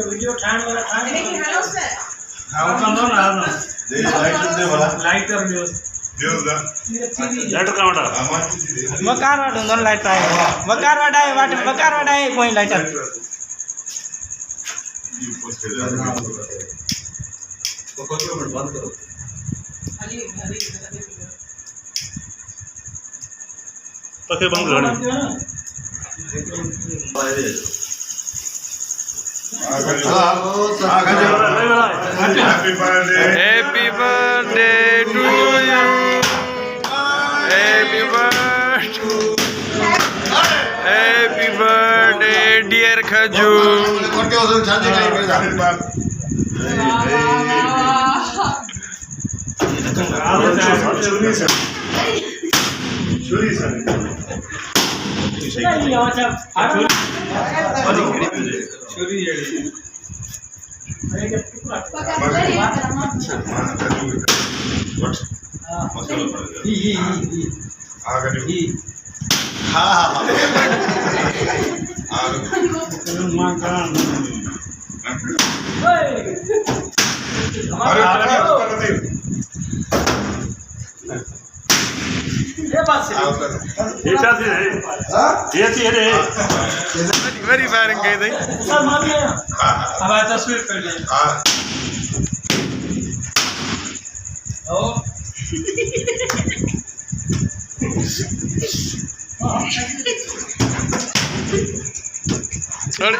Video ठाण वाला ठाण हेलो सर हां कौन ना दे लाइट दे वाला लाइट कर दियो लाइट का वाला मकार वाट दोन लाइट आहे मकार वाट आहे कोई लाइट तो कुछ मिनट बंद करो पक्के बंद करो Happy birthday to you. Happy birthday, dear Khaju. Very firing गए थे अब तस्वीर कर ले sorry